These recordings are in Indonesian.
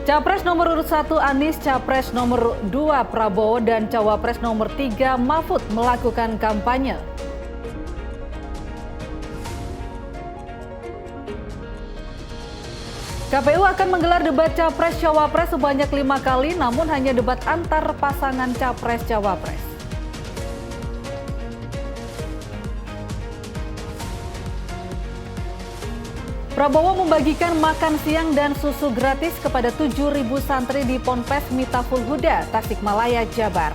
Capres nomor urut 1 Anies, Capres nomor 2 Prabowo, dan Cawapres nomor 3 Mahfud melakukan kampanye. KPU akan menggelar debat Capres-Cawapres sebanyak 5 kali, namun hanya debat antar pasangan Capres-Cawapres. Prabowo membagikan makan siang dan susu gratis kepada 7.000 santri di Ponpes Miftahul Huda, Tasikmalaya, Jabar.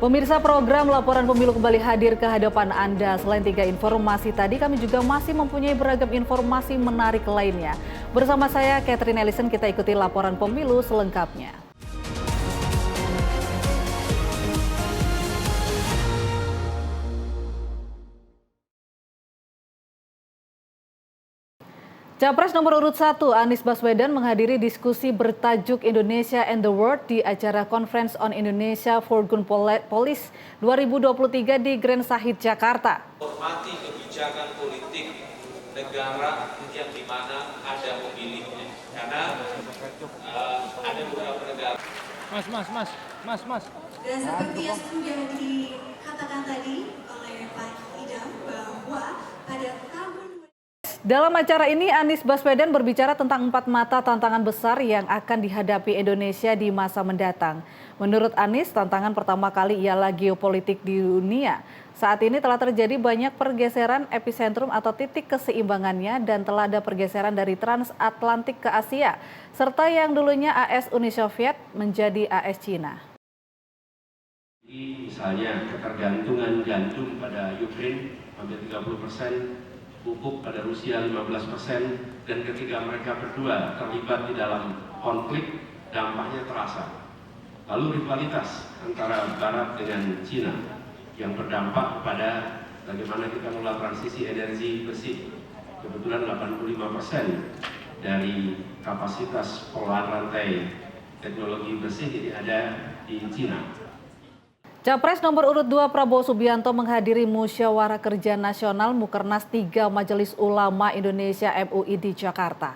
Pemirsa, program Laporan Pemilu kembali hadir ke hadapan Anda. Selain 3 informasi tadi, kami juga masih mempunyai beragam informasi menarik lainnya. Bersama saya, Catherine Ellison, kita ikuti Laporan Pemilu selengkapnya. Capres nomor urut 1 Anies Baswedan menghadiri diskusi bertajuk Indonesia and the World di acara Conference on Indonesia for Good Policy 2023 di Grand Sahid, Jakarta. Hormati kebijakan politik negara yang di mana ada pemilihnya, karena ada beberapa negara. Mas. Dan seperti yang sudah dikatakan tadi oleh Pak Idam bahwa pada tahun dalam acara ini, Anies Baswedan berbicara tentang 4 mata tantangan besar yang akan dihadapi Indonesia di masa mendatang. Menurut Anies, tantangan pertama kali ialah geopolitik di dunia. Saat ini telah terjadi banyak pergeseran epicentrum atau titik keseimbangannya dan telah ada pergeseran dari transatlantik ke Asia, serta yang dulunya AS Uni Soviet menjadi AS Cina. Misalnya ketergantungan gandum pada Ukraina hampir 30%, pupuk pada Rusia 15%, dan ketika mereka berdua terlibat di dalam konflik, dampaknya terasa. Lalu rivalitas antara Barat dengan Cina yang berdampak pada bagaimana kita mulai transisi energi bersih. Kebetulan 85% dari kapasitas pengolahan rantai teknologi bersih ini ada di Cina. Capres nomor urut 2 Prabowo Subianto menghadiri Musyawarah Kerja Nasional Mukernas 3 Majelis Ulama Indonesia MUI di Jakarta.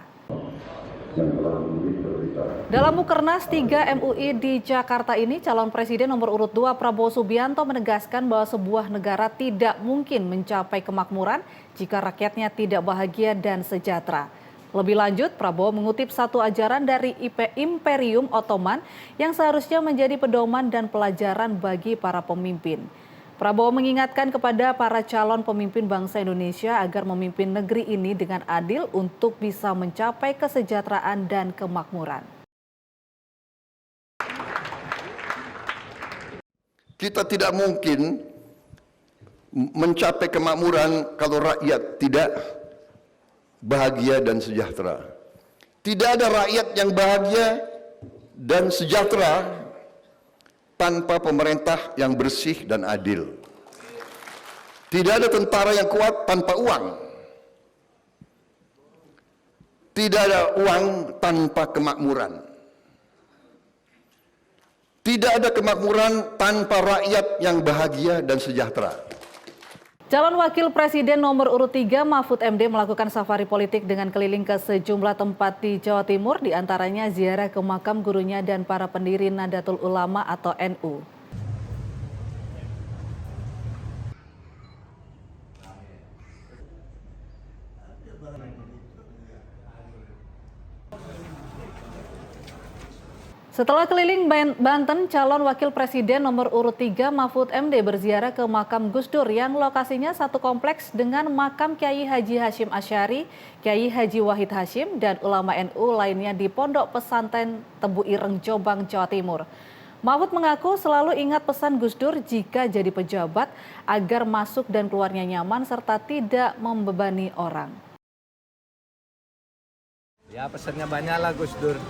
Dalam Mukernas 3 MUI di Jakarta ini, calon presiden nomor urut 2 Prabowo Subianto menegaskan bahwa sebuah negara tidak mungkin mencapai kemakmuran jika rakyatnya tidak bahagia dan sejahtera. Lebih lanjut, Prabowo mengutip satu ajaran dari Imperium Ottoman yang seharusnya menjadi pedoman dan pelajaran bagi para pemimpin. Prabowo mengingatkan kepada para calon pemimpin bangsa Indonesia agar memimpin negeri ini dengan adil untuk bisa mencapai kesejahteraan dan kemakmuran. Kita tidak mungkin mencapai kemakmuran kalau rakyat tidak bahagia dan sejahtera. Tidak ada rakyat yang bahagia dan sejahtera tanpa pemerintah yang bersih dan adil. Tidak ada tentara yang kuat tanpa uang. Tidak ada uang tanpa kemakmuran. Tidak ada kemakmuran tanpa rakyat yang bahagia dan sejahtera. Calon Wakil Presiden nomor urut 3 Mahfud MD melakukan safari politik dengan keliling ke sejumlah tempat di Jawa Timur, diantaranya ziarah ke makam gurunya dan para pendiri Nahdlatul Ulama atau NU. Setelah keliling Banten, calon Wakil Presiden nomor urut 3 Mahfud MD berziarah ke makam Gus Dur yang lokasinya satu kompleks dengan makam Kiai Haji Hashim Asy'ari, Kiai Haji Wahid Hashim, dan ulama NU lainnya di Pondok Pesantren Tebu Ireng, Jombang, Jawa Timur. Mahfud mengaku selalu ingat pesan Gus Dur jika jadi pejabat agar masuk dan keluarnya nyaman serta tidak membebani orang. Ya, pesannya banyak lah Gus Dur.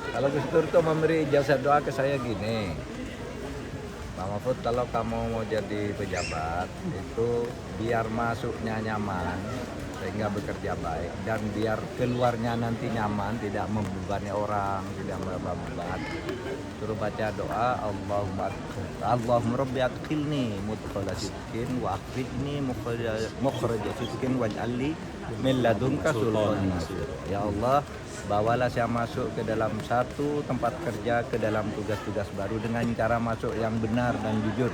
Kalau Gus Dur tuh memberi ijazah doa ke saya gini. Pak Mahfud, kalau kamu mau jadi pejabat itu biar masuknya nyaman sehingga bekerja baik, dan biar keluarnya nanti nyaman, tidak membebani orang, tidak beban. Suruh baca doa, Allahumma rabbi adkhilni mudkhala sidqin wa akhrijni mukhraja sidqin waj'alni min ladunka sultanan nasir. Ya Allah, bawalah saya masuk ke dalam satu tempat kerja, ke dalam tugas-tugas baru dengan cara masuk yang benar dan jujur.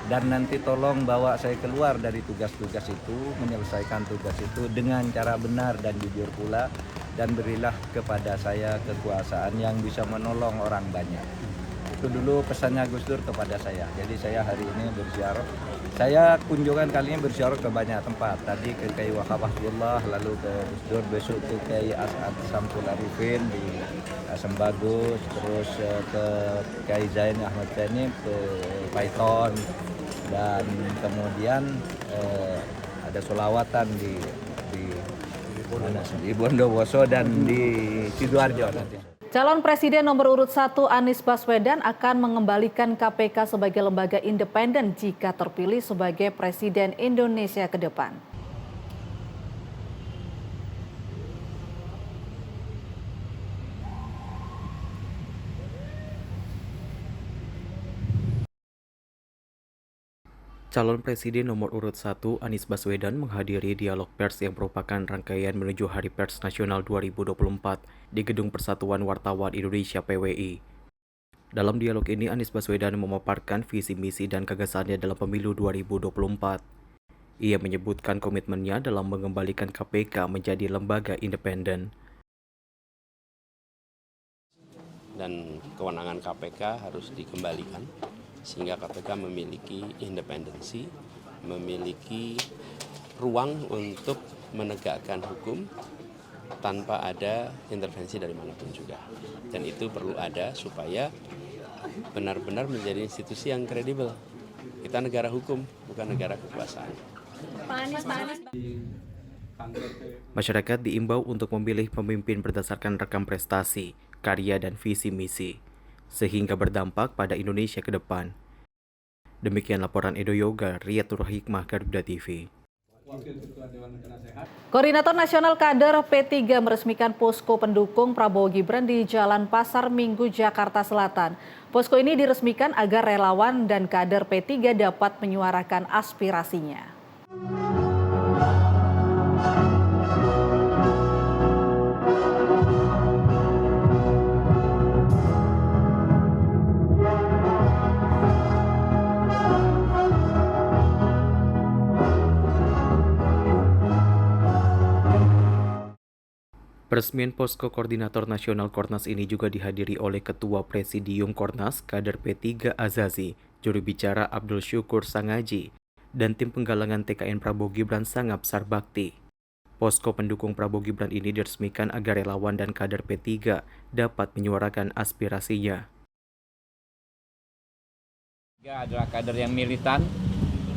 Dan nanti tolong bawa saya keluar dari tugas-tugas itu, menyelesaikan tugas itu dengan cara benar dan jujur pula. Dan berilah kepada saya kekuasaan yang bisa menolong orang banyak. Itu dulu pesannya Gus Dur kepada saya. Jadi saya hari ini berziarah. Saya kunjungan kali ini berziarah ke banyak tempat. Tadi ke Kiai Wahab Abdullah, lalu ke Gus Dur, besok ke Kiai As'ad Samsul Arifin di Sembagus, terus ke Kiai Zain Ahmad Zaini ke Paiton, dan kemudian ada sholawatan di Bondowoso dan di Sidoarjo nanti. Calon Presiden nomor urut 1 Anies Baswedan akan mengembalikan KPK sebagai lembaga independen jika terpilih sebagai Presiden Indonesia ke depan. Calon Presiden nomor urut 1 Anies Baswedan menghadiri dialog pers yang merupakan rangkaian menuju Hari Pers Nasional 2024 di Gedung Persatuan Wartawan Indonesia (PWI). Dalam dialog ini, Anies Baswedan memaparkan visi misi dan gagasannya dalam pemilu 2024. Ia menyebutkan komitmennya dalam mengembalikan KPK menjadi lembaga independen. Dan kewenangan KPK harus dikembalikan sehingga KPK memiliki independensi, memiliki ruang untuk menegakkan hukum tanpa ada intervensi dari manapun juga. Dan itu perlu ada supaya benar-benar menjadi institusi yang kredibel. Kita negara hukum, bukan negara kekuasaan. Masyarakat diimbau untuk memilih pemimpin berdasarkan rekam prestasi, karya, dan visi misi, sehingga berdampak pada Indonesia ke depan. Demikian laporan Edo Yoga, Riyatul Hikmah, Garuda TV. Koordinator Nasional Kader P3 meresmikan posko pendukung Prabowo Gibran di Jalan Pasar Minggu, Jakarta Selatan. Posko ini diresmikan agar relawan dan kader P3 dapat menyuarakan aspirasinya. Peresmian posko koordinator nasional Kornas ini juga dihadiri oleh Ketua Presidium Kornas Kader P3 Azazi, juru bicara Abdul Syukur Sangaji, dan tim penggalangan TKN Prabowo Gibran Sangap Sarbakti. Posko pendukung Prabowo Gibran ini diresmikan agar relawan dan kader P3 dapat menyuarakan aspirasinya. Adalah kader yang militan,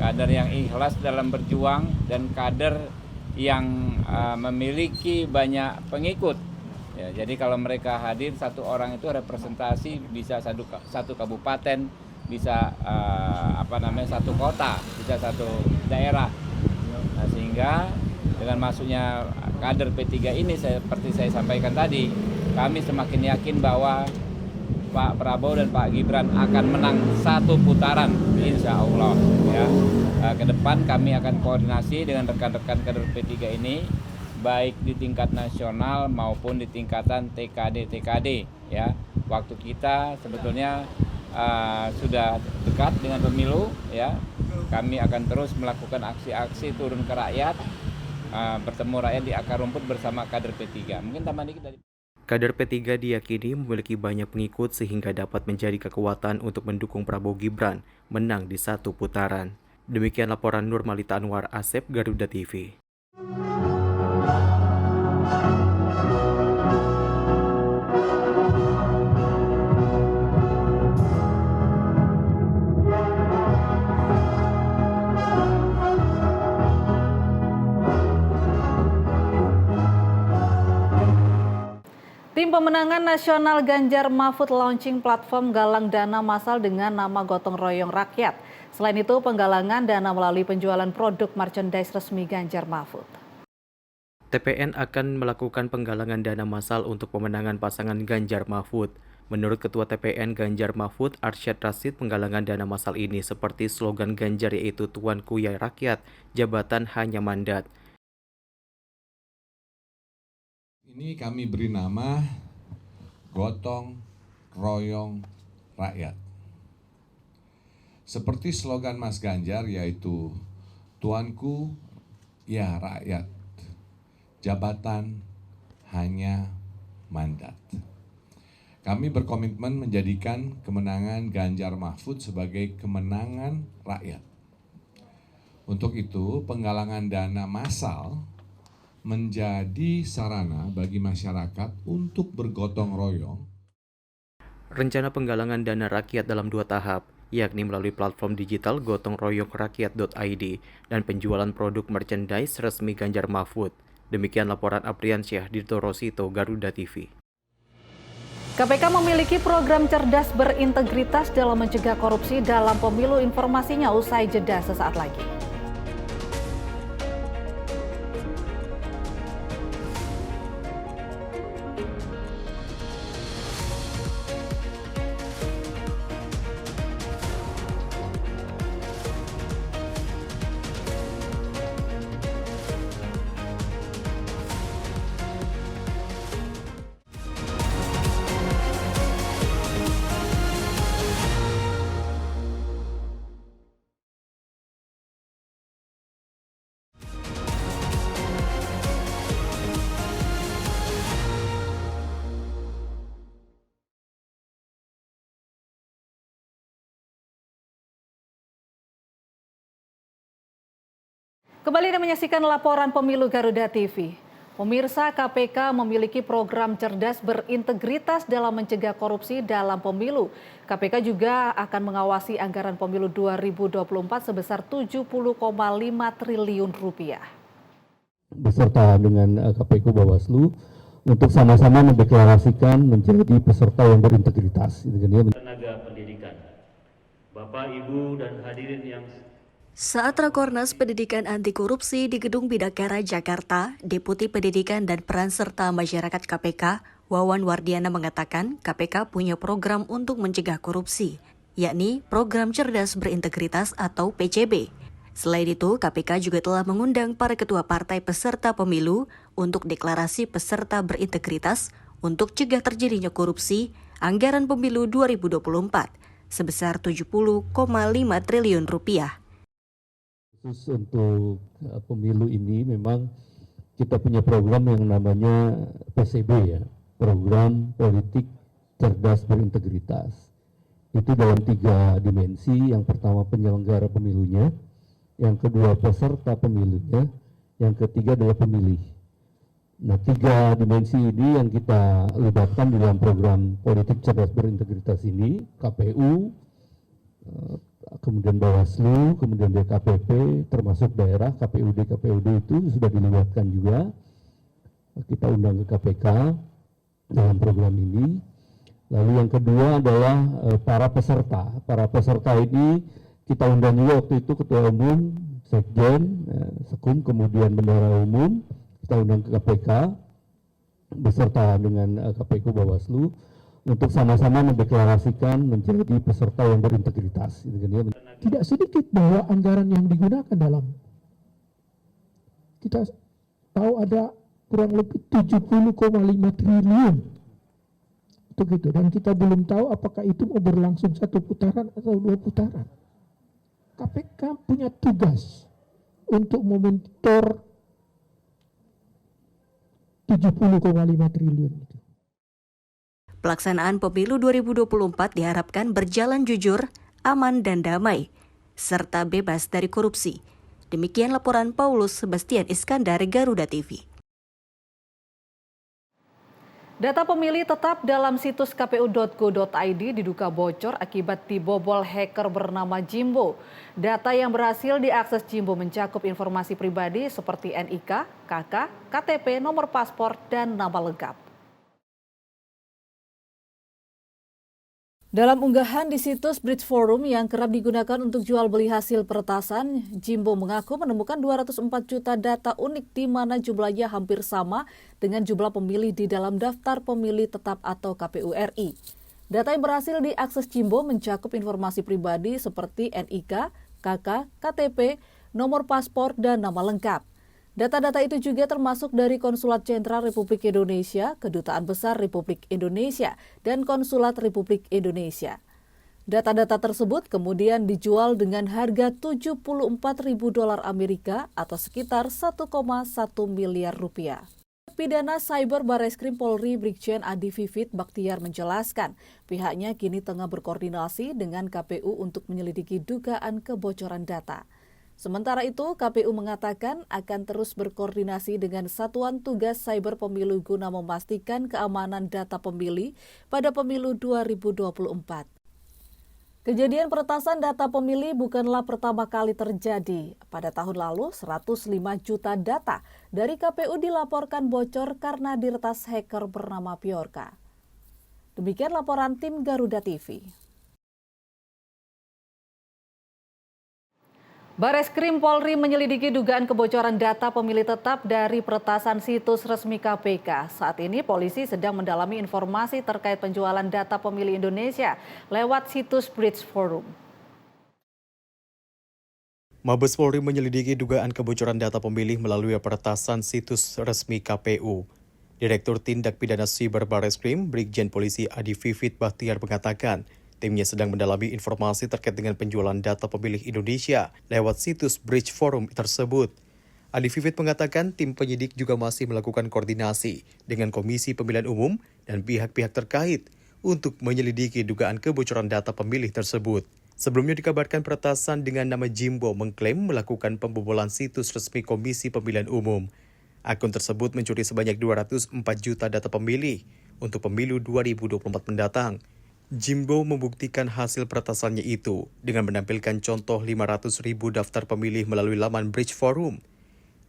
kader yang ikhlas dalam berjuang, dan kader yang memiliki banyak pengikut. Ya, jadi kalau mereka hadir, satu orang itu representasi bisa satu kabupaten, bisa satu kota, bisa satu daerah. Nah, sehingga dengan masuknya kader P3 ini, seperti saya sampaikan tadi, kami semakin yakin bahwa Pak Prabowo dan Pak Gibran akan menang satu putaran, insya Allah. Ya. Ke depan kami akan koordinasi dengan rekan-rekan kader P3 ini, baik di tingkat nasional maupun di tingkatan TKD. Ya, waktu kita sebetulnya sudah dekat dengan pemilu. Ya, kami akan terus melakukan aksi-aksi turun ke rakyat, bertemu rakyat di akar rumput bersama kader P3. Mungkin tambahan dikit dari. Kader P3 diyakini memiliki banyak pengikut sehingga dapat menjadi kekuatan untuk mendukung Prabowo Gibran menang di satu putaran. Demikian laporan Nurmalita Anwar, Asep, Garuda TV. Tim Pemenangan Nasional Ganjar Mahfud launching platform galang dana massal dengan nama Gotong Royong Rakyat. Selain itu, penggalangan dana melalui penjualan produk merchandise resmi Ganjar Mahfud. TPN akan melakukan penggalangan dana massal untuk pemenangan pasangan Ganjar Mahfud. Menurut Ketua TPN Ganjar Mahfud, Arsyad Rashid, penggalangan dana massal ini seperti slogan Ganjar yaitu Tuanku ya Rakyat, jabatan hanya mandat. Ini kami beri nama Gotong Royong Rakyat. Seperti slogan Mas Ganjar yaitu Tuanku ya Rakyat, jabatan hanya mandat. Kami berkomitmen menjadikan kemenangan Ganjar Mahfud sebagai kemenangan rakyat. Untuk itu, penggalangan dana massal menjadi sarana bagi masyarakat untuk bergotong royong. Rencana penggalangan dana rakyat dalam 2 tahap, yakni melalui platform digital gotongroyongrakyat.id dan penjualan produk merchandise resmi Ganjar Mahfud. Demikian laporan Apriansyah Dirto Rosito, Garuda TV. KPK memiliki program cerdas berintegritas dalam mencegah korupsi dalam pemilu. Informasinya usai jeda sesaat lagi. Kembali Anda menyaksikan laporan pemilu Garuda TV. Pemirsa, KPK memiliki program cerdas berintegritas dalam mencegah korupsi dalam pemilu. KPK juga akan mengawasi anggaran pemilu 2024 sebesar 70,5 triliun rupiah. Beserta dengan KPU Bawaslu untuk sama-sama mendeklarasikan menjadi peserta yang berintegritas. Tenaga pendidikan, Bapak, Ibu, dan hadirin yang saat Rakornas Pendidikan Anti Korupsi di Gedung Bidakara, Jakarta, Deputi Pendidikan dan Peran Serta Masyarakat KPK, Wawan Wardiana mengatakan KPK punya program untuk mencegah korupsi, yakni Program Cerdas Berintegritas atau PCB. Selain itu, KPK juga telah mengundang para ketua partai peserta pemilu untuk deklarasi peserta berintegritas untuk cegah terjadinya korupsi anggaran pemilu 2024 sebesar 70,5 triliun rupiah. Khusus untuk pemilu ini memang kita punya program yang namanya PCB ya, Program Politik Cerdas Berintegritas. Itu dalam 3 dimensi, yang pertama penyelenggara pemilunya, yang kedua peserta pemilunya, yang ketiga adalah pemilih. Nah, 3 dimensi ini yang kita libatkan di dalam program Politik Cerdas Berintegritas ini, KPU, kemudian Bawaslu, kemudian DKPP, termasuk daerah, KPUD itu sudah dilibatkan juga. Kita undang ke KPK dalam program ini. Lalu yang kedua adalah para peserta. Para peserta ini kita undang juga waktu itu Ketua Umum, Sekjen, Sekum, kemudian Bendahara Umum, kita undang ke KPK beserta dengan KPU Bawaslu untuk sama-sama mendeklarasikan menjadi peserta yang berintegritas. Tidak sedikit bahwa anggaran yang digunakan dalam, kita tahu ada kurang lebih 70,5 triliun untuk itu, dan kita belum tahu apakah itu mau berlangsung 1 putaran atau 2 putaran. KPK punya tugas untuk memonitor 70,5 triliun itu. Pelaksanaan pemilu 2024 diharapkan berjalan jujur, aman dan damai, serta bebas dari korupsi. Demikian laporan Paulus Sebastian Iskandar, Garuda TV. Data pemilih tetap dalam situs kpu.go.id diduga bocor akibat dibobol hacker bernama Jimbo. Data yang berhasil diakses Jimbo mencakup informasi pribadi seperti NIK, KK, KTP, nomor paspor, dan nama lengkap. Dalam unggahan di situs Bridge Forum yang kerap digunakan untuk jual beli hasil peretasan, Jimbo mengaku menemukan 204 juta data unik di mana jumlahnya hampir sama dengan jumlah pemilih di dalam daftar pemilih tetap atau KPU RI. Data yang berhasil diakses Jimbo mencakup informasi pribadi seperti NIK, KK, KTP, nomor paspor, dan nama lengkap. Data-data itu juga termasuk dari Konsulat Jenderal Republik Indonesia, Kedutaan Besar Republik Indonesia, dan Konsulat Republik Indonesia. Data-data tersebut kemudian dijual dengan harga $74.000 Amerika atau sekitar 1,1 miliar rupiah. Pidana Cyber Barreskrim Polri Brigjen Adi Vivit Baktiar menjelaskan, pihaknya kini tengah berkoordinasi dengan KPU untuk menyelidiki dugaan kebocoran data. Sementara itu, KPU mengatakan akan terus berkoordinasi dengan Satuan Tugas Cyber Pemilu guna memastikan keamanan data pemilih pada pemilu 2024. Kejadian peretasan data pemilih bukanlah pertama kali terjadi. Pada tahun lalu, 105 juta data dari KPU dilaporkan bocor karena diretas hacker bernama Bjorka. Demikian laporan tim Garuda TV. Bareskrim Polri menyelidiki dugaan kebocoran data pemilih tetap dari peretasan situs resmi KPK. Saat ini polisi sedang mendalami informasi terkait penjualan data pemilih Indonesia lewat situs Bridge Forum. Mabes Polri menyelidiki dugaan kebocoran data pemilih melalui peretasan situs resmi KPU. Direktur Tindak Pidana Siber Bareskrim, Brigjen Polisi Adi Vivit Baktiar mengatakan, timnya sedang mendalami informasi terkait dengan penjualan data pemilih Indonesia lewat situs Bridge Forum tersebut. Adi Vivit mengatakan tim penyidik juga masih melakukan koordinasi dengan Komisi Pemilihan Umum dan pihak-pihak terkait untuk menyelidiki dugaan kebocoran data pemilih tersebut. Sebelumnya dikabarkan peretasan dengan nama Jimbo mengklaim melakukan pembobolan situs resmi Komisi Pemilihan Umum. Akun tersebut mencuri sebanyak 204 juta data pemilih untuk pemilu 2024 mendatang. Jimbo membuktikan hasil peretasannya itu dengan menampilkan contoh 500.000 daftar pemilih melalui laman Bridge Forum.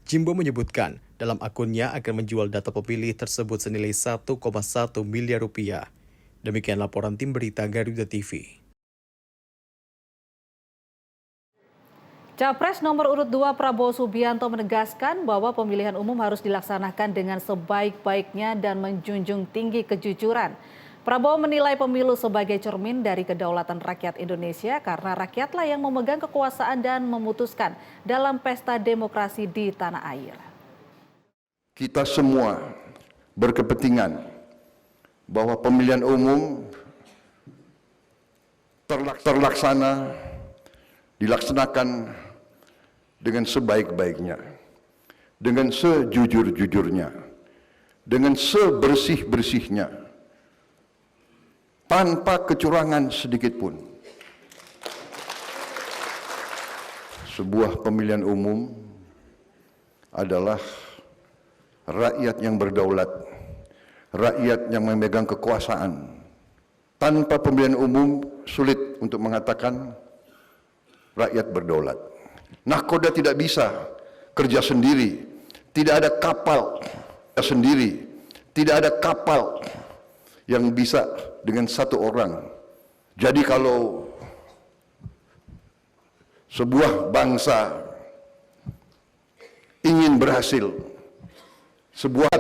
Jimbo menyebutkan dalam akunnya akan menjual data pemilih tersebut senilai 1,1 miliar rupiah. Demikian laporan tim berita Garuda TV. Capres nomor urut 2 Prabowo Subianto menegaskan bahwa pemilihan umum harus dilaksanakan dengan sebaik-baiknya dan menjunjung tinggi kejujuran. Prabowo menilai pemilu sebagai cermin dari kedaulatan rakyat Indonesia karena rakyatlah yang memegang kekuasaan dan memutuskan dalam pesta demokrasi di tanah air. Kita semua berkepentingan bahwa pemilihan umum dilaksanakan dengan sebaik-baiknya, dengan sejujur-jujurnya, dengan sebersih-bersihnya, tanpa kecurangan sedikit pun. Sebuah pemilihan umum adalah rakyat yang berdaulat, rakyat yang memegang kekuasaan. Tanpa pemilihan umum sulit untuk mengatakan rakyat berdaulat. Nahkoda tidak bisa kerja sendiri, tidak ada kapal sendiri, tidak ada kapal yang bisa dengan satu orang. Jadi kalau sebuah bangsa ingin berhasil, sebuah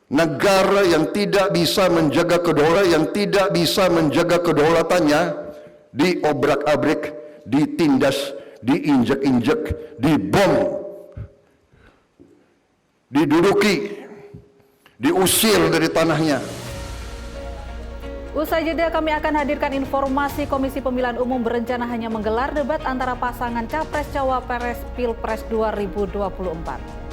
negara yang tidak bisa menjaga kedaulatan, yang tidak bisa menjaga kedaulatannya, diobrak-abrik, ditindas, diinjek-injek, dibom, diduduki, diusir dari tanahnya. Usai jeda kami akan hadirkan informasi Komisi Pemilihan Umum berencana hanya menggelar debat antara pasangan Capres-Cawapres Pilpres 2024.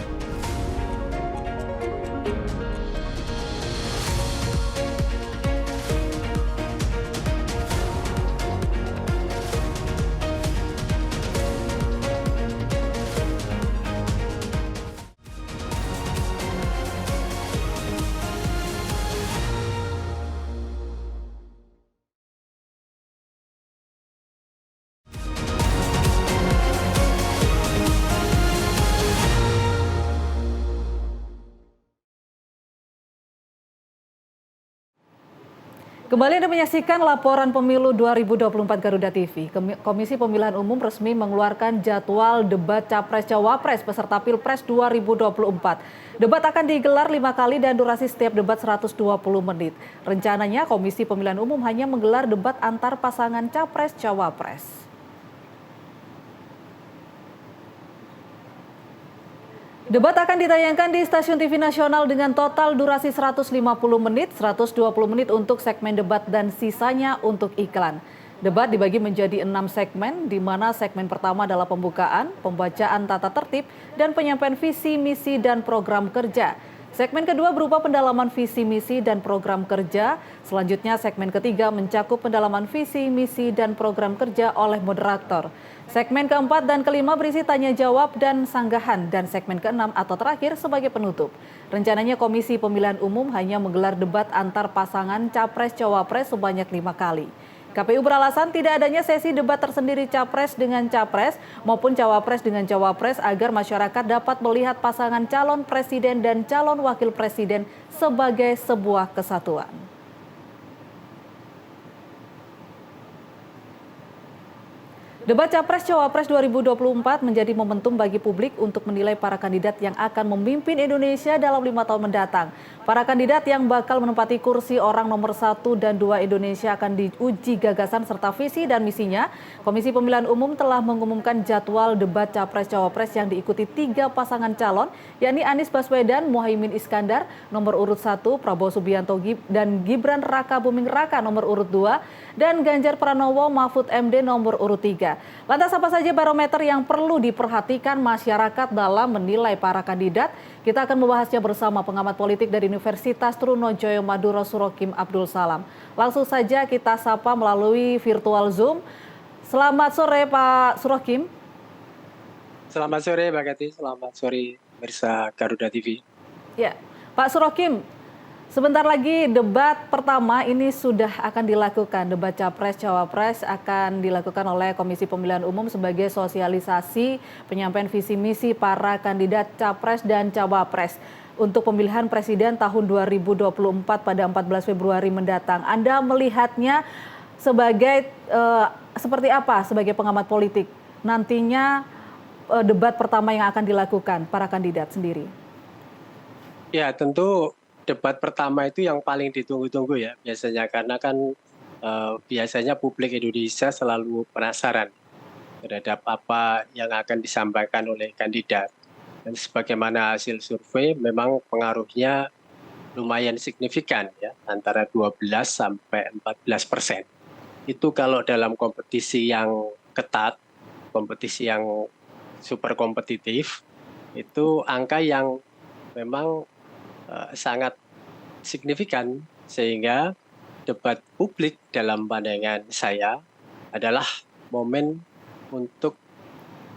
Kembali Anda menyaksikan laporan pemilu 2024 Garuda TV. Komisi Pemilihan Umum resmi mengeluarkan jadwal debat Capres-Cawapres peserta Pilpres 2024. Debat akan digelar 5 kali dan durasi setiap debat 120 menit. Rencananya Komisi Pemilihan Umum hanya menggelar debat antar pasangan Capres-Cawapres. Debat akan ditayangkan di stasiun TV nasional dengan total durasi 150 menit, 120 menit untuk segmen debat dan sisanya untuk iklan. Debat dibagi menjadi 6 segmen, di mana segmen pertama adalah pembukaan, pembacaan tata tertib, dan penyampaian visi, misi, dan program kerja. Segmen kedua berupa pendalaman visi, misi, dan program kerja. Selanjutnya segmen ketiga mencakup pendalaman visi, misi, dan program kerja oleh moderator. Segmen keempat dan kelima berisi tanya jawab dan sanggahan, dan segmen keenam atau terakhir sebagai penutup. Rencananya Komisi Pemilihan Umum hanya menggelar debat antar pasangan Capres-Cawapres sebanyak 5 kali. KPU beralasan tidak adanya sesi debat tersendiri Capres dengan Capres maupun Cawapres dengan Cawapres agar masyarakat dapat melihat pasangan calon presiden dan calon wakil presiden sebagai sebuah kesatuan. Debat Capres-Cawapres 2024 menjadi momentum bagi publik untuk menilai para kandidat yang akan memimpin Indonesia dalam 5 tahun mendatang. Para kandidat yang bakal menempati kursi orang nomor 1 dan 2 Indonesia akan diuji gagasan serta visi dan misinya. Komisi Pemilihan Umum telah mengumumkan jadwal debat Capres-Cawapres yang diikuti 3 pasangan calon, yakni Anies Baswedan, Muhaimin Iskandar, nomor urut 1, Prabowo Subianto dan Gibran Raka Buming Raka, nomor urut 2, dan Ganjar Pranowo Mahfud MD, nomor urut 3. Lantas apa saja barometer yang perlu diperhatikan masyarakat dalam menilai para kandidat? Kita akan membahasnya bersama pengamat politik dari Universitas Trunojoyo Madura Surokim Abdul Salam. Langsung saja kita sapa melalui virtual Zoom. Selamat sore Pak Surokim. Selamat sore Mbak Kati, selamat sore pemirsa Garuda TV. Ya, Pak Surokim, sebentar lagi debat pertama ini sudah akan dilakukan. Debat Capres-Cawapres akan dilakukan oleh Komisi Pemilihan Umum sebagai sosialisasi penyampaian visi misi para kandidat Capres dan Cawapres untuk pemilihan presiden tahun 2024 pada 14 Februari mendatang. Anda melihatnya sebagai seperti apa sebagai pengamat politik? Nantinya debat pertama yang akan dilakukan para kandidat sendiri. Ya, tentu debat pertama itu yang paling ditunggu-tunggu ya biasanya, karena kan biasanya publik Indonesia selalu penasaran terhadap apa yang akan disampaikan oleh kandidat. Dan sebagaimana hasil survei memang pengaruhnya lumayan signifikan ya, antara 12 sampai 14%. Itu kalau dalam kompetisi yang ketat, kompetisi yang super kompetitif, itu angka yang memang sangat signifikan, sehingga debat publik dalam pandangan saya adalah momen untuk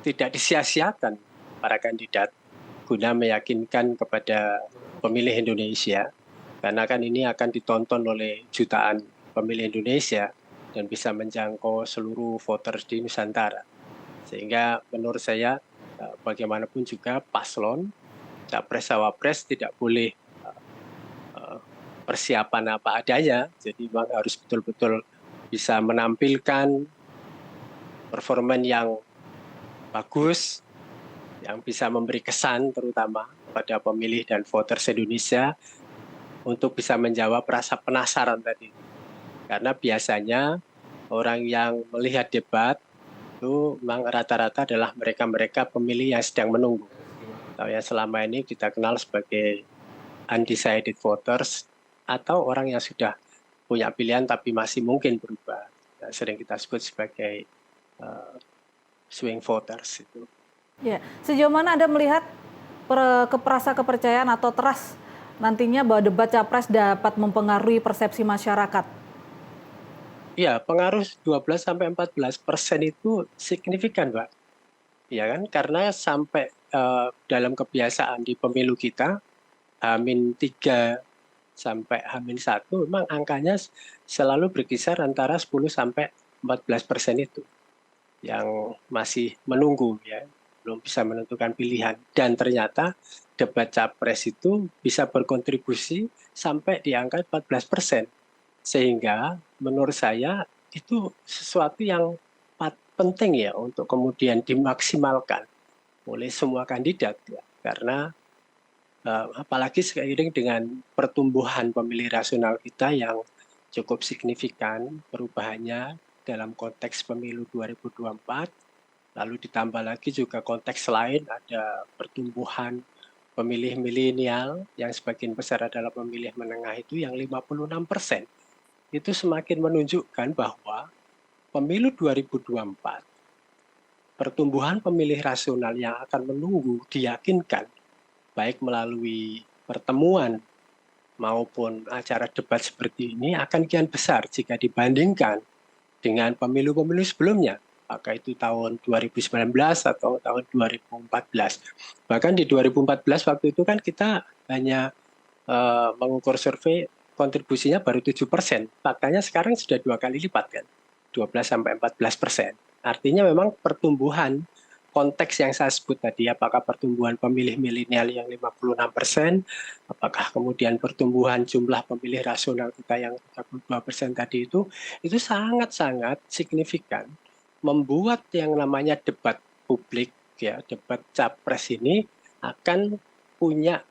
tidak disia-siakan para kandidat guna meyakinkan kepada pemilih Indonesia, karena kan ini akan ditonton oleh jutaan pemilih Indonesia dan bisa menjangkau seluruh voters di Nusantara. Sehingga menurut saya bagaimanapun juga paslon Capres-Cawapres tidak boleh persiapan apa adanya, jadi memang harus betul-betul bisa menampilkan performan yang bagus, yang bisa memberi kesan terutama pada pemilih dan voters Indonesia untuk bisa menjawab rasa penasaran tadi. Karena biasanya orang yang melihat debat itu memang rata-rata adalah mereka-mereka pemilih yang sedang menunggu, atau yang selama ini kita kenal sebagai undecided voters, atau orang yang sudah punya pilihan tapi masih mungkin berubah. Nah, sering kita sebut sebagai swing voters itu. Ya, sejauh mana Anda melihat rasa kepercayaan atau trust nantinya bahwa debat Capres dapat mempengaruhi persepsi masyarakat? Ya, pengaruh 12-14% itu signifikan, Mbak. Ya kan, karena sampai dalam kebiasaan di pemilu kita, H-3 sampai H-1 memang angkanya selalu berkisar antara 10-14% itu yang masih menunggu ya, belum bisa menentukan pilihan. Dan ternyata debat Capres itu bisa berkontribusi sampai di angka 14%. Sehingga menurut saya itu sesuatu yang penting ya untuk kemudian dimaksimalkan oleh semua kandidat ya. Karena apalagi seiring dengan pertumbuhan pemilih rasional kita yang cukup signifikan perubahannya dalam konteks pemilu 2024, lalu ditambah lagi juga konteks lain ada pertumbuhan pemilih milenial yang sebagian besar adalah pemilih menengah itu yang 56%. Itu semakin menunjukkan bahwa pemilu 2024, pertumbuhan pemilih rasional yang akan menunggu diyakinkan baik melalui pertemuan maupun acara debat seperti ini akan kian besar jika dibandingkan dengan pemilu-pemilu sebelumnya, apakah itu tahun 2019 atau tahun 2014. Bahkan di 2014 waktu itu kan kita hanya mengukur survei kontribusinya baru 7%. Faktanya sekarang sudah 2 kali lipat kan, 12-14%. Artinya memang pertumbuhan konteks yang saya sebut tadi, apakah pertumbuhan pemilih milenial yang 56%, apakah kemudian pertumbuhan jumlah pemilih rasional kita yang 32% tadi itu sangat-sangat signifikan, membuat yang namanya debat publik, ya debat capres ini akan punya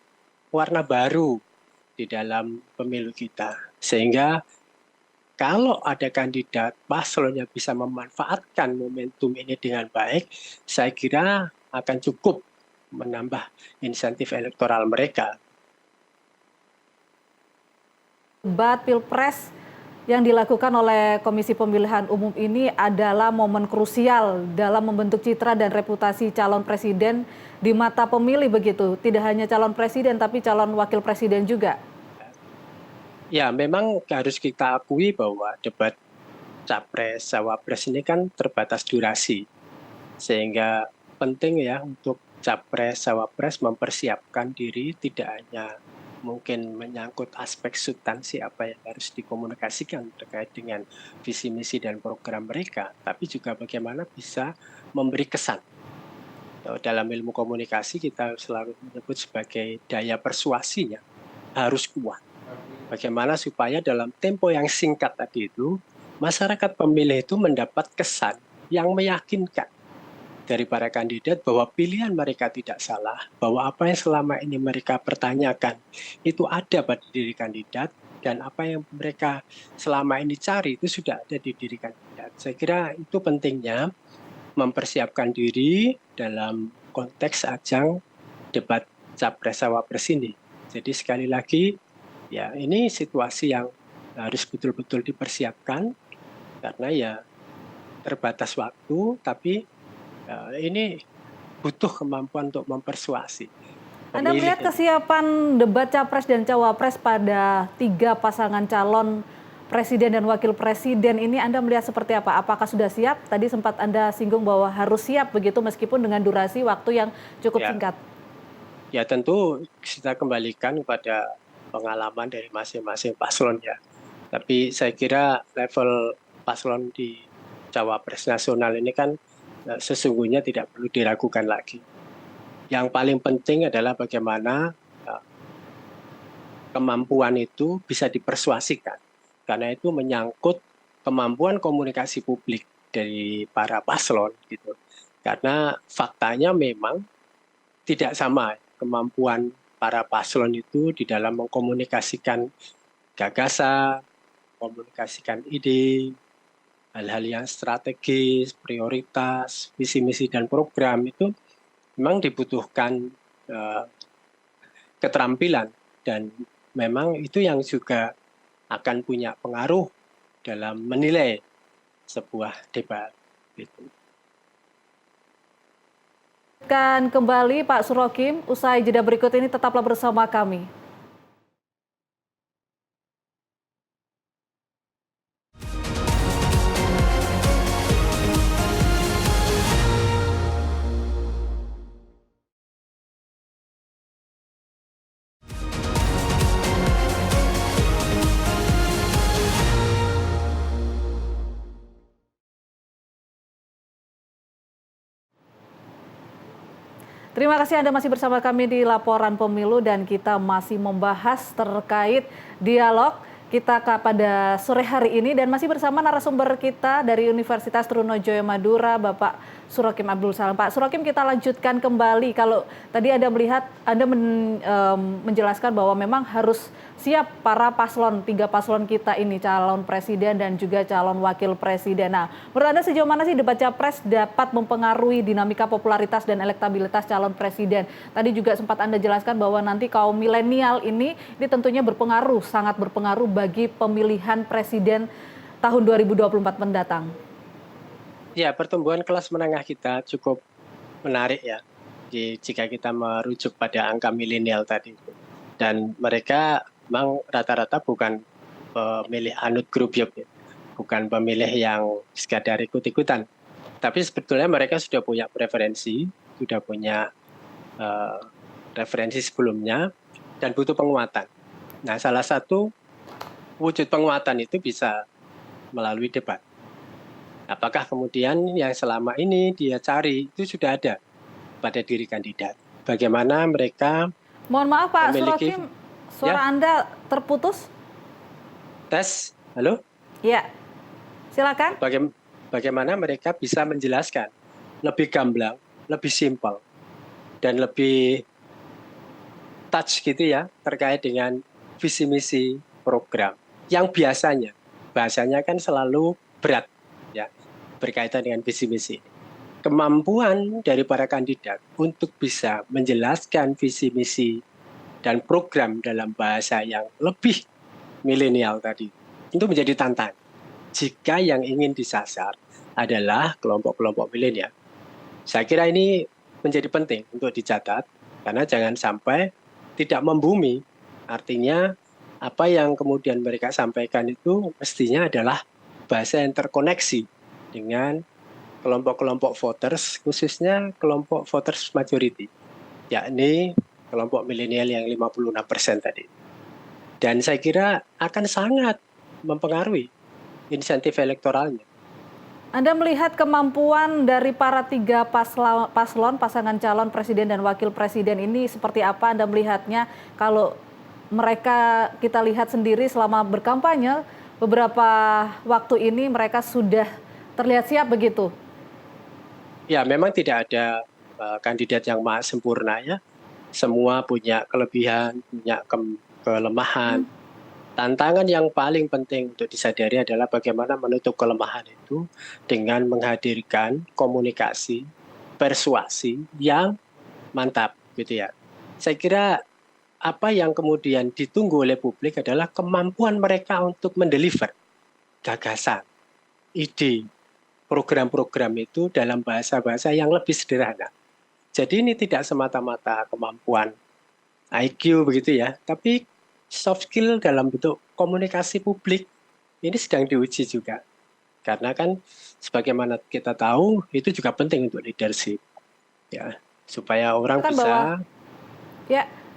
warna baru di dalam pemilu kita. Sehingga kalau ada kandidat paslon yang bisa memanfaatkan momentum ini dengan baik, saya kira akan cukup menambah insentif elektoral mereka. Debat Pilpres yang dilakukan oleh Komisi Pemilihan Umum ini adalah momen krusial dalam membentuk citra dan reputasi calon presiden di mata pemilih begitu. Tidak hanya calon presiden tapi calon wakil presiden juga. Ya, memang harus kita akui bahwa debat capres cawapres ini kan terbatas durasi. Sehingga penting ya untuk capres cawapres mempersiapkan diri tidak hanya mungkin menyangkut aspek substansi apa yang harus dikomunikasikan terkait dengan visi misi dan program mereka, tapi juga bagaimana bisa memberi kesan. Dalam ilmu komunikasi kita selalu menyebut sebagai daya persuasinya harus kuat. Bagaimana supaya dalam tempo yang singkat tadi itu, masyarakat pemilih itu mendapat kesan yang meyakinkan dari para kandidat bahwa pilihan mereka tidak salah, bahwa apa yang selama ini mereka pertanyakan itu ada pada diri kandidat, dan apa yang mereka selama ini cari itu sudah ada di diri kandidat. Saya kira itu pentingnya mempersiapkan diri dalam konteks ajang debat capres-cawapres ini. Jadi sekali lagi, ya ini situasi yang harus betul-betul dipersiapkan karena ya terbatas waktu, tapi ini butuh kemampuan untuk mempersuasi. Anda melihat kesiapan debat capres dan cawapres pada 3 pasangan calon presiden dan wakil presiden ini Anda melihat seperti apa? Apakah sudah siap? Tadi sempat Anda singgung bahwa harus siap begitu meskipun dengan durasi waktu yang cukup singkat. Ya tentu kita kembalikan kepada pengalaman dari masing-masing paslon ya. Tapi saya kira level paslon di cawapres nasional ini kan sesungguhnya tidak perlu diragukan lagi. Yang paling penting adalah bagaimana kemampuan itu bisa dipersuasikan. Karena itu menyangkut kemampuan komunikasi publik dari para paslon gitu. Karena faktanya memang tidak sama kemampuan para paslon itu di dalam mengkomunikasikan gagasan, komunikasikan ide, hal-hal yang strategis, prioritas, visi misi dan program itu memang dibutuhkan keterampilan, dan memang itu yang juga akan punya pengaruh dalam menilai sebuah debat. Gitu. Akan kembali Pak Surokim, usai jeda berikut ini tetaplah bersama kami. Terima kasih Anda masih bersama kami di Laporan Pemilu dan kita masih membahas terkait dialog kita pada sore hari ini dan masih bersama narasumber kita dari Universitas Trunojoyo Madura, Bapak Surakim Abdul Salam. Pak Surakim, kita lanjutkan kembali. Kalau tadi Anda melihat, Anda menjelaskan bahwa memang harus siap para paslon, 3 paslon kita ini, calon presiden dan juga calon wakil presiden. Nah, menurut Anda sejauh mana sih debat capres dapat mempengaruhi dinamika popularitas dan elektabilitas calon presiden? Tadi juga sempat Anda jelaskan bahwa nanti kaum milenial ini tentunya berpengaruh, sangat berpengaruh bagi pemilihan presiden tahun 2024 mendatang. Ya, pertumbuhan kelas menengah kita cukup menarik ya, jika kita merujuk pada angka milenial tadi. Dan mereka memang rata-rata bukan pemilih anut grup ya, bukan pemilih yang sekadar ikut-ikutan. Tapi sebetulnya mereka sudah punya preferensi, sudah punya referensi sebelumnya, dan butuh penguatan. Nah, salah satu wujud penguatan itu bisa melalui debat. Apakah kemudian yang selama ini dia cari itu sudah ada pada diri kandidat? Bagaimana mereka Mohon maaf Pak memiliki, Surakim, suara Anda terputus. Tes, halo? Ya, silakan. Bagaimana mereka bisa menjelaskan lebih gamblang, lebih simpel, dan lebih touch gitu ya, terkait dengan visi misi program. Yang biasanya, bahasanya kan selalu berat ya, berkaitan dengan visi misi. Kemampuan dari para kandidat untuk bisa menjelaskan visi misi dan program dalam bahasa yang lebih milenial tadi, itu menjadi tantangan. Jika yang ingin disasar adalah kelompok-kelompok milenial. Saya kira ini menjadi penting untuk dicatat, karena jangan sampai tidak membumi. Artinya apa yang kemudian mereka sampaikan itu mestinya adalah bahasa yang terkoneksi dengan kelompok-kelompok voters, khususnya kelompok voters majority, yakni kelompok milenial yang 56% tadi. Dan saya kira akan sangat mempengaruhi insentif elektoralnya. Anda melihat kemampuan dari para 3 paslon, pasangan calon presiden dan wakil presiden ini seperti apa Anda melihatnya? Kalau mereka kita lihat sendiri selama berkampanye, beberapa waktu ini mereka sudah terlihat siap begitu. Ya, memang tidak ada kandidat yang maha sempurna ya. Semua punya kelebihan, punya kelemahan. Tantangan yang paling penting untuk disadari adalah bagaimana menutup kelemahan itu dengan menghadirkan komunikasi, persuasi yang mantap gitu ya. Saya kira apa yang kemudian ditunggu oleh publik adalah kemampuan mereka untuk mendeliver gagasan, ide, program-program itu dalam bahasa-bahasa yang lebih sederhana. Jadi ini tidak semata-mata kemampuan IQ begitu ya, tapi soft skill dalam bentuk komunikasi publik ini sedang diuji juga. Karena kan sebagaimana kita tahu itu juga penting untuk leadership. Ya, supaya orang bisa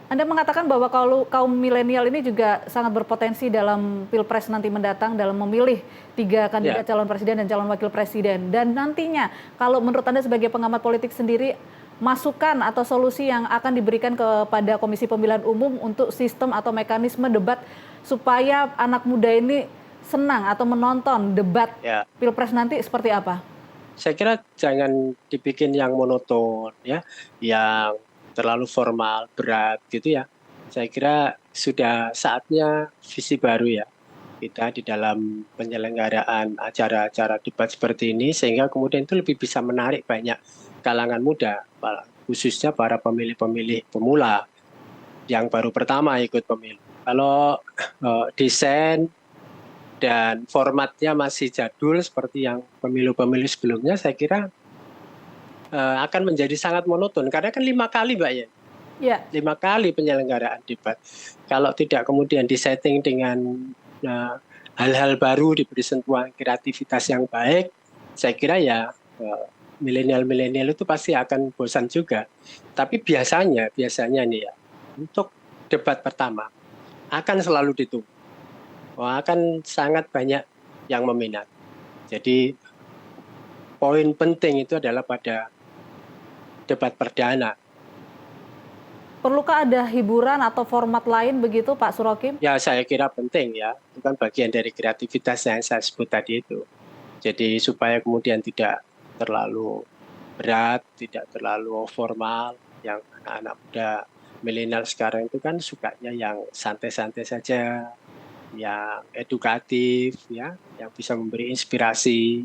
Anda mengatakan bahwa kalau kaum milenial ini juga sangat berpotensi dalam Pilpres nanti mendatang dalam memilih 3 kandidat calon presiden dan calon wakil presiden. Dan nantinya kalau menurut Anda sebagai pengamat politik sendiri, masukan atau solusi yang akan diberikan kepada Komisi Pemilihan Umum untuk sistem atau mekanisme debat supaya anak muda ini senang atau menonton debat Pilpres nanti seperti apa? Saya kira jangan dibikin yang monoton ya, yang terlalu formal, berat gitu ya. Saya kira sudah saatnya visi baru ya kita di dalam penyelenggaraan acara-acara debat seperti ini, sehingga kemudian itu lebih bisa menarik banyak kalangan muda, khususnya para pemilih-pemilih pemula yang baru pertama ikut pemilu. Kalau desain dan formatnya masih jadul seperti yang pemilu-pemilu sebelumnya, saya kira akan menjadi sangat monoton, karena kan 5 kali Mbak ya, 5 kali penyelenggaraan debat. Kalau tidak kemudian disetting dengan hal-hal baru, diberi sentuhan kreativitas yang baik, saya kira ya milenial-milenial itu pasti akan bosan juga. Tapi biasanya nih ya, untuk debat pertama akan selalu ditunggu, akan sangat banyak yang meminat. Jadi poin penting itu adalah pada debat perdana. Perlukah ada hiburan atau format lain begitu Pak Surokim? Ya, saya kira penting ya. Itu kan bagian dari kreativitas yang saya sebut tadi itu. Jadi supaya kemudian tidak terlalu berat, tidak terlalu formal. Yang anak-anak muda milenial sekarang itu kan sukanya yang santai-santai saja, yang edukatif, ya, yang bisa memberi inspirasi.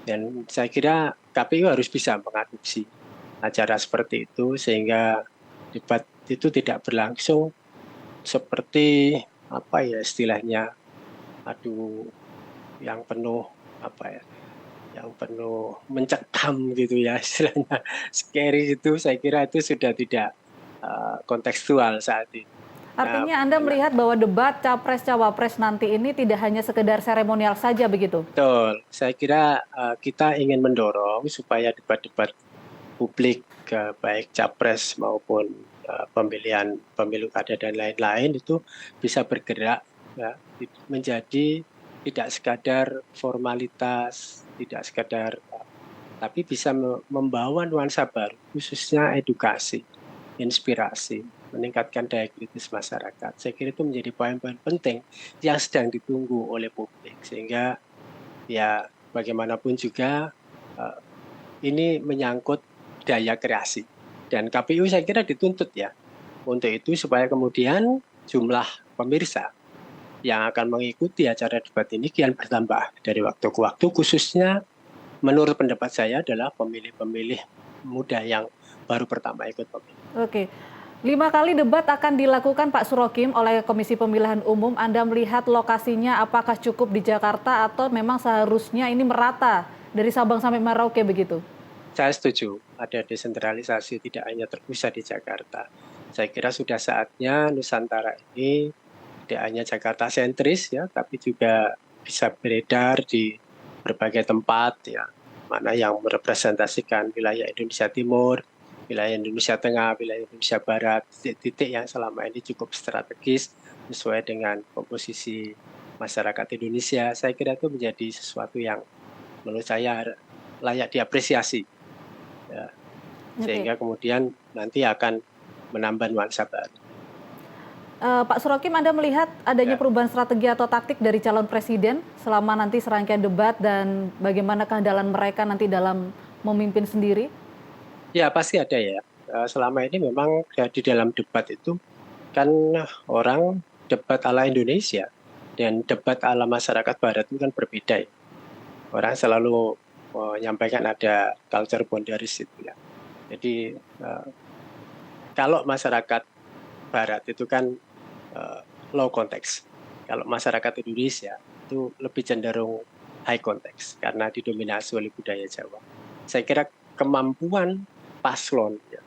Dan saya kira KPU harus bisa mengadopsi acara seperti itu sehingga debat itu tidak berlangsung seperti apa ya istilahnya, aduh, yang penuh apa ya, yang penuh mencekam gitu ya istilahnya, scary itu. Saya kira itu sudah tidak kontekstual saat ini. Artinya Anda melihat bahwa debat Capres-Cawapres nanti ini tidak hanya sekedar seremonial saja begitu? Betul, saya kira kita ingin mendorong supaya debat-debat publik baik Capres maupun pemilihan pemilu kada dan lain-lain itu bisa bergerak ya, menjadi tidak sekadar formalitas, tidak sekadar tapi bisa membawa nuansa baru, khususnya edukasi, inspirasi, meningkatkan daya kritis masyarakat. Saya kira itu menjadi poin-poin penting yang sedang ditunggu oleh publik, sehingga ya bagaimanapun juga ini menyangkut daya kreasi. Dan KPU saya kira dituntut ya untuk itu supaya kemudian jumlah pemirsa yang akan mengikuti acara debat ini kian bertambah dari waktu ke waktu, khususnya menurut pendapat saya adalah pemilih-pemilih muda yang baru pertama ikut pemilu. Oke. 5 kali debat akan dilakukan Pak Surokim oleh Komisi Pemilihan Umum. Anda melihat lokasinya apakah cukup di Jakarta atau memang seharusnya ini merata dari Sabang sampai Merauke begitu? Saya setuju, ada desentralisasi tidak hanya terpusat di Jakarta. Saya kira sudah saatnya Nusantara ini tidak hanya Jakarta sentris ya, tapi juga bisa beredar di berbagai tempat ya, mana yang merepresentasikan wilayah Indonesia Timur, wilayah Indonesia Tengah, wilayah Indonesia Barat, titik-titik yang selama ini cukup strategis sesuai dengan komposisi masyarakat Indonesia. Saya kira itu menjadi sesuatu yang menurut saya layak diapresiasi. Ya. Sehingga kemudian nanti akan menambah nuansa baru. Pak Surokim, Anda melihat adanya perubahan strategi atau taktik dari calon presiden selama nanti serangkaian debat dan bagaimana keandalan mereka nanti dalam memimpin sendiri? Ya pasti ada ya. Selama ini memang di dalam debat itu kan orang debat ala Indonesia dan debat ala masyarakat Barat itu kan berbeda ya. Orang selalu menyampaikan ada culture boundaries itu ya. Jadi kalau masyarakat Barat itu kan low context. Kalau masyarakat Indonesia itu lebih cenderung high context karena didominasi oleh budaya Jawa. Saya kira kemampuan paslon ya,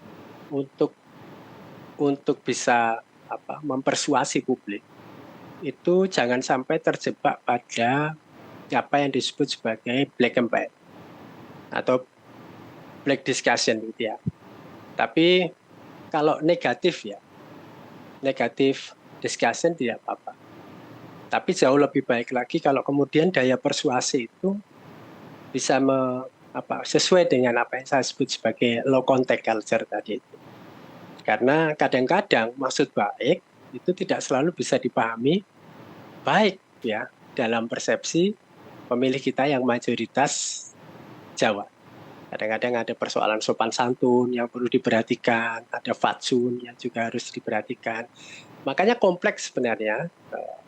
untuk bisa mempersuasi publik itu jangan sampai terjebak pada apa yang disebut sebagai black and white atau black discussion gitu ya. Tapi kalau negatif ya, negatif discussion tidak apa-apa. Tapi jauh lebih baik lagi kalau kemudian daya persuasi itu bisa sesuai dengan apa yang saya sebut sebagai low contact culture tadi itu. Karena kadang-kadang maksud baik itu tidak selalu bisa dipahami baik ya dalam persepsi pemilih kita yang mayoritas Jawa. Kadang-kadang ada persoalan sopan santun yang perlu diperhatikan, ada fatsun yang juga harus diperhatikan. Makanya kompleks sebenarnya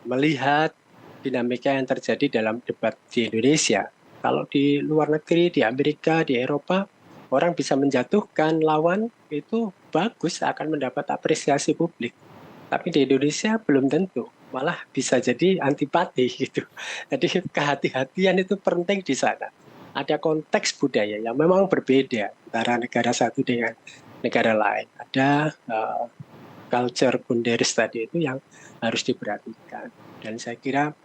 melihat dinamika yang terjadi dalam debat di Indonesia. Kalau di luar negeri, di Amerika, di Eropa, orang bisa menjatuhkan lawan itu bagus, akan mendapat apresiasi publik. Tapi di Indonesia belum tentu, malah bisa jadi antipati gitu. Jadi kehati-hatian itu penting di sana. Ada konteks budaya yang memang berbeda antara negara satu dengan negara lain. Ada culture boundaries tadi itu yang harus diperhatikan. Dan saya kira,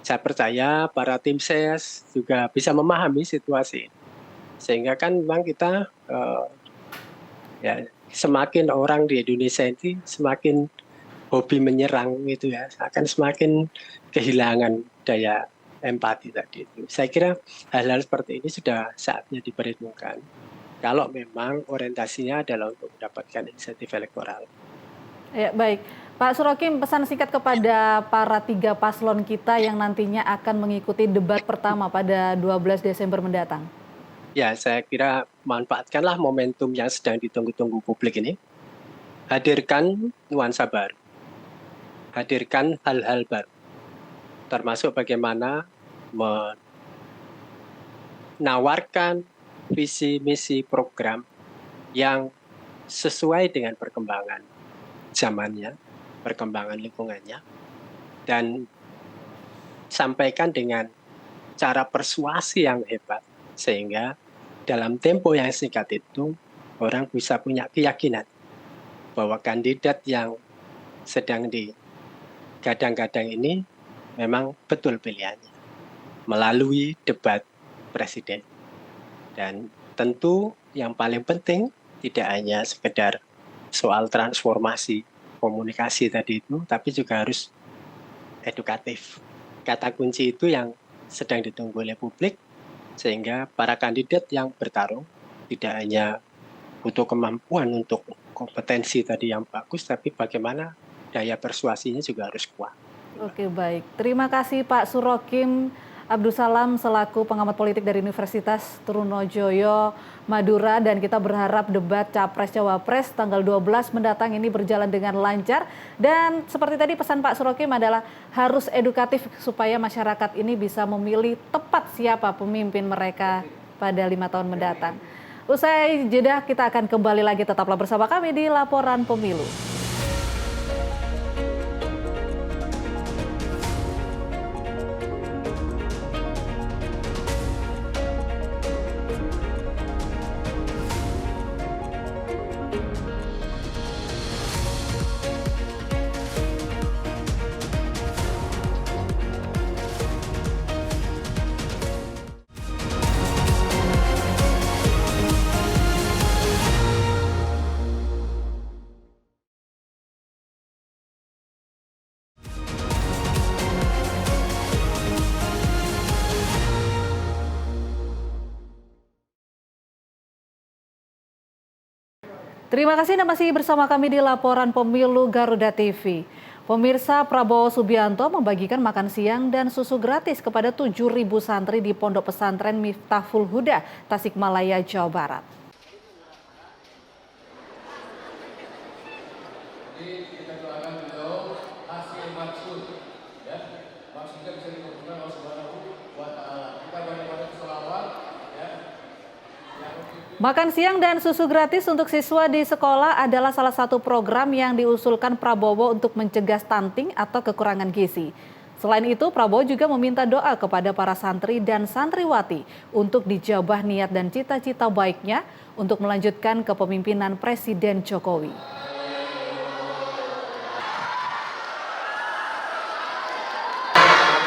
saya percaya para tim ses juga bisa memahami situasi ini. Sehingga kan memang kita ya semakin orang di Indonesia ini semakin hobi menyerang gitu ya, akan semakin kehilangan daya empati tadi itu. Saya kira hal-hal seperti ini sudah saatnya diperhitungkan. Kalau memang orientasinya adalah untuk mendapatkan insentif elektoral. Ya, baik. Pak Surokim, pesan singkat kepada para 3 paslon kita yang nantinya akan mengikuti debat pertama pada 12 Desember mendatang. Ya, saya kira manfaatkanlah momentum yang sedang ditunggu-tunggu publik ini. Hadirkan nuansa baru. Hadirkan hal-hal baru. Termasuk bagaimana menawarkan visi, misi, program yang sesuai dengan perkembangan zamannya, perkembangan lingkungannya, dan sampaikan dengan cara persuasi yang hebat, sehingga dalam tempo yang singkat itu orang bisa punya keyakinan bahwa kandidat yang sedang digadang-gadang ini memang betul pilihannya melalui debat presiden. Dan tentu yang paling penting tidak hanya sekedar soal transformasi komunikasi tadi itu, tapi juga harus edukatif. Kata kunci itu yang sedang ditunggu oleh publik, sehingga para kandidat yang bertarung tidak hanya butuh kemampuan untuk kompetensi tadi yang bagus, tapi bagaimana daya persuasinya juga harus kuat. Oke, baik. Terima kasih Pak Surokim Abdussalam selaku pengamat politik dari Universitas Trunojoyo Madura, dan kita berharap debat Capres-Cawapres tanggal 12 mendatang ini berjalan dengan lancar, dan seperti tadi pesan Pak Surokim adalah harus edukatif supaya masyarakat ini bisa memilih tepat siapa pemimpin mereka pada 5 tahun mendatang. Usai jeda kita akan kembali lagi, tetaplah bersama kami di Laporan Pemilu. Terima kasih Anda masih bersama kami di Laporan Pemilu Garuda TV. Pemirsa, Prabowo Subianto membagikan makan siang dan susu gratis kepada 7.000 santri di Pondok Pesantren Miftahul Huda, Tasikmalaya, Jawa Barat. Makan siang dan susu gratis untuk siswa di sekolah adalah salah satu program yang diusulkan Prabowo untuk mencegah stunting atau kekurangan gizi. Selain itu, Prabowo juga meminta doa kepada para santri dan santriwati untuk dijabah niat dan cita-cita baiknya untuk melanjutkan kepemimpinan Presiden Jokowi.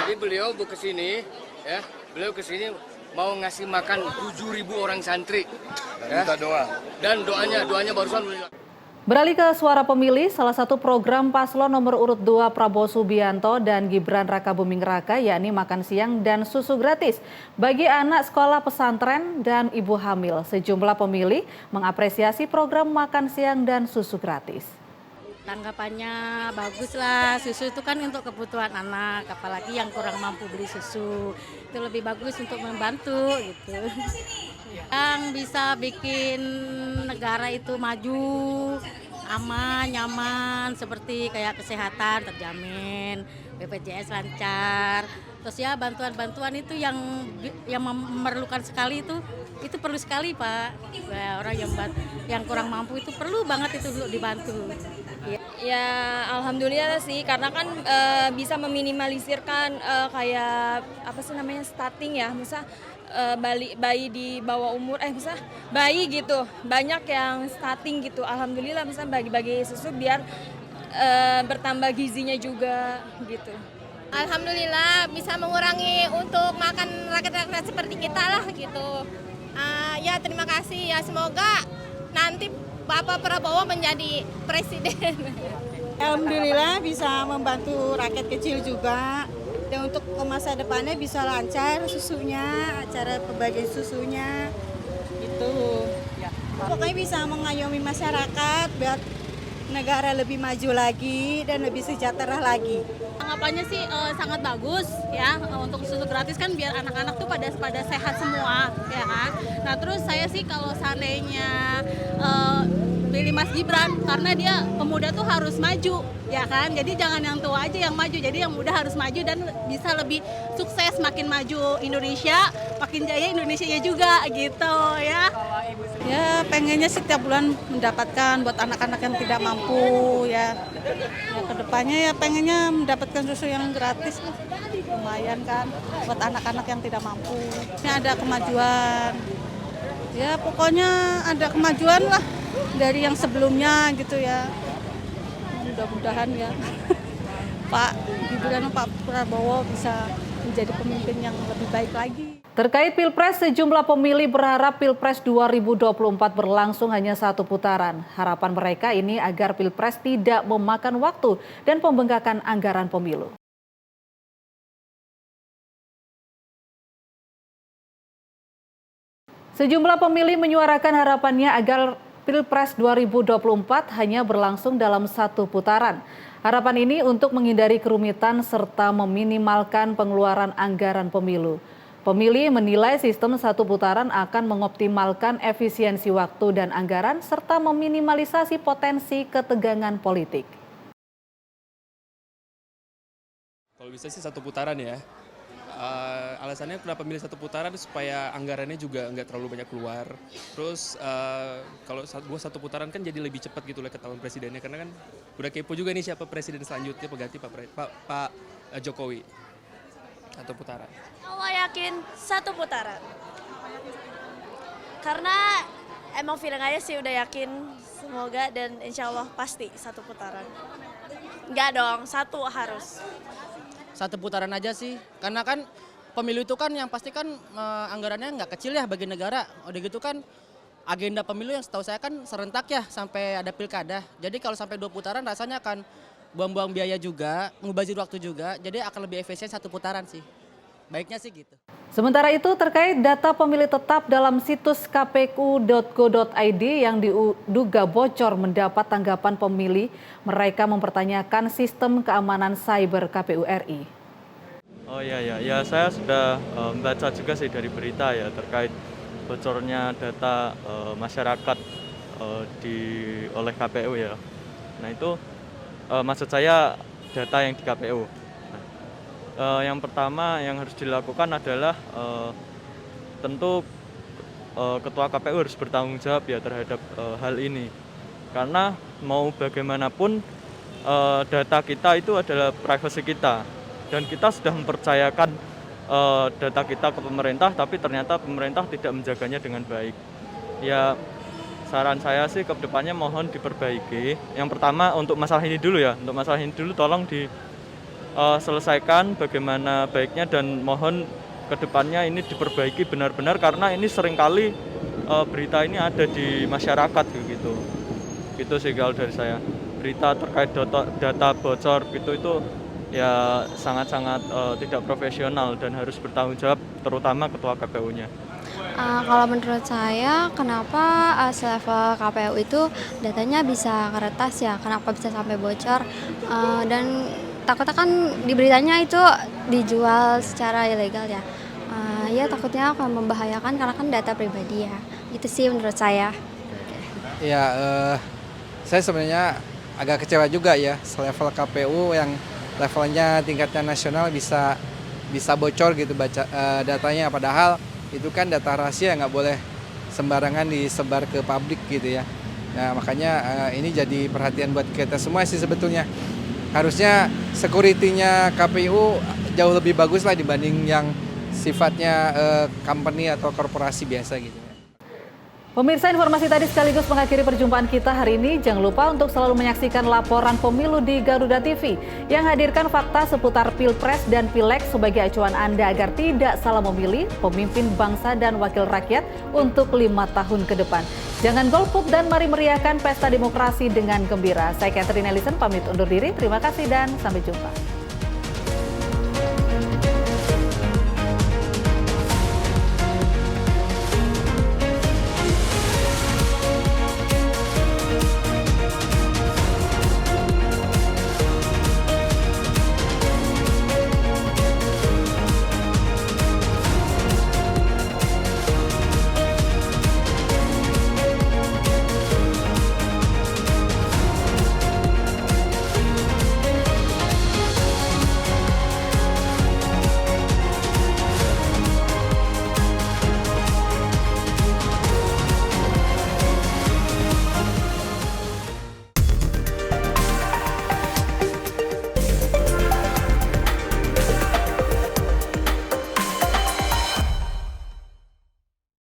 Jadi beliau kesini, ya, beliau kesini mau ngasih makan 7.000 orang santri. Dan minta doa. Dan doanya barusan. Beralih ke suara pemilih, salah satu program paslon nomor urut 2 Prabowo Subianto dan Gibran Rakabuming Raka yakni makan siang dan susu gratis bagi anak sekolah pesantren dan ibu hamil. Sejumlah pemilih mengapresiasi program makan siang dan susu gratis. Tanggapannya bagus lah, susu itu kan untuk kebutuhan anak, apalagi yang kurang mampu beli susu. Itu lebih bagus untuk membantu gitu. Yang bisa bikin negara itu maju, aman, nyaman, seperti kayak kesehatan terjamin, BPJS lancar. Terus ya bantuan-bantuan itu yang memerlukan sekali itu perlu sekali Pak. Orang yang kurang mampu itu perlu banget itu dibantu. Ya alhamdulillah sih, karena kan bisa meminimalisirkan kayak apa sih namanya stunting ya, misal bayi di bawah umur, misal bayi gitu banyak yang stunting gitu. Alhamdulillah misal bagi-bagi susu biar bertambah gizinya juga gitu. Alhamdulillah bisa mengurangi untuk makan rakyat-rakyat seperti kita lah gitu. Ya terima kasih ya, semoga nanti Bapak Prabowo menjadi presiden. Alhamdulillah bisa membantu rakyat kecil juga, dan untuk ke masa depannya bisa lancar susunya, cara pembagian susunya gitu. Ya. Pokoknya bisa mengayomi masyarakat negara lebih maju lagi dan lebih sejahtera lagi. Anggapannya sih sangat bagus ya, untuk susu gratis kan biar anak-anak tuh pada sehat semua ya kan. Nah terus saya sih kalau seandainya pilih Mas Gibran karena dia pemuda tuh harus maju ya kan, jadi jangan yang tua aja yang maju, jadi yang muda harus maju dan bisa lebih sukses, makin maju Indonesia, makin jaya Indonesianya juga gitu ya. Ya pengennya sih tiap bulan mendapatkan buat anak-anak yang tidak mampu ya. Kedepannya ya pengennya mendapatkan susu yang gratis lah, lumayan kan buat anak-anak yang tidak mampu. Ini ada kemajuan, ya pokoknya ada kemajuan lah dari yang sebelumnya gitu ya. Mudah-mudahan ya Pak Gibran, Pak Prabowo bisa menjadi pemimpin yang lebih baik lagi. Terkait Pilpres, sejumlah pemilih berharap Pilpres 2024 berlangsung hanya 1 putaran. Harapan mereka ini agar Pilpres tidak memakan waktu dan pembengkakan anggaran pemilu. Sejumlah pemilih menyuarakan harapannya agar Pilpres 2024 hanya berlangsung dalam 1 putaran. Harapan ini untuk menghindari kerumitan serta meminimalkan pengeluaran anggaran pemilu. Pemilih menilai sistem 1 putaran akan mengoptimalkan efisiensi waktu dan anggaran serta meminimalisasi potensi ketegangan politik. Kalau bisa sih 1 putaran ya. Alasannya kenapa milih 1 putaran supaya anggarannya juga nggak terlalu banyak keluar. Terus kalau gua 1 putaran kan jadi lebih cepat gitu lah ketahuan presidennya, karena kan udah kepo juga nih siapa presiden selanjutnya pengganti Pak Jokowi. 1 putaran. Allah yakin 1 putaran. Karena emang feeling aja sih udah yakin, semoga dan insya Allah pasti 1 putaran. Enggak dong, 1 harus. 1 putaran aja sih, karena kan pemilu itu kan yang pasti kan anggarannya nggak kecil ya bagi negara. Udah gitu kan agenda pemilu yang setahu saya kan serentak ya sampai ada pilkada. Jadi kalau sampai 2 putaran rasanya akan buang-buang biaya juga, mubazir waktu juga, jadi akan lebih efisien 1 putaran sih. Baiknya sih gitu. Sementara itu terkait data pemilih tetap dalam situs kpu.go.id yang diduga bocor mendapat tanggapan pemilih, mereka mempertanyakan sistem keamanan cyber KPU RI. Oh ya saya sudah membaca juga sih dari berita ya terkait bocornya data masyarakat oleh KPU ya. Nah itu maksud saya data yang di KPU. Yang pertama yang harus dilakukan adalah tentu Ketua KPU harus bertanggung jawab ya terhadap hal ini. Karena mau bagaimanapun data kita itu adalah privasi kita. Dan kita sudah mempercayakan data kita ke pemerintah, tapi ternyata pemerintah tidak menjaganya dengan baik. Ya saran saya sih ke depannya mohon diperbaiki. Yang pertama untuk masalah ini dulu ya, untuk masalah ini dulu tolong selesaikan bagaimana baiknya dan mohon kedepannya ini diperbaiki benar-benar karena ini seringkali berita ini ada di masyarakat gitu. Gitu sih kalau dari saya. Berita terkait data bocor gitu itu ya sangat-sangat tidak profesional dan harus bertanggung jawab terutama ketua KPU-nya. Kalau menurut saya kenapa selevel KPU itu datanya bisa kertas ya, kenapa bisa sampai bocor dan takutnya kan di beritanya itu dijual secara ilegal ya. Ya takutnya akan membahayakan karena kan data pribadi ya. Itu sih menurut saya. Ya, saya sebenarnya agak kecewa juga ya selevel KPU yang levelnya tingkatnya nasional bisa bocor gitu datanya, padahal itu kan data rahasia nggak boleh sembarangan disebar ke publik gitu ya. Nah makanya ini jadi perhatian buat kita semua sih sebetulnya. Harusnya security-nya KPU jauh lebih bagus lah dibanding yang sifatnya company atau korporasi biasa gitu. Pemirsa, informasi tadi sekaligus mengakhiri perjumpaan kita hari ini. Jangan lupa untuk selalu menyaksikan laporan pemilu di Garuda TV yang hadirkan fakta seputar Pilpres dan Pileg sebagai acuan Anda agar tidak salah memilih pemimpin bangsa dan wakil rakyat untuk 5 tahun ke depan. Jangan golput dan mari meriahkan pesta demokrasi dengan gembira. Saya Catherine Ellison pamit undur diri. Terima kasih dan sampai jumpa.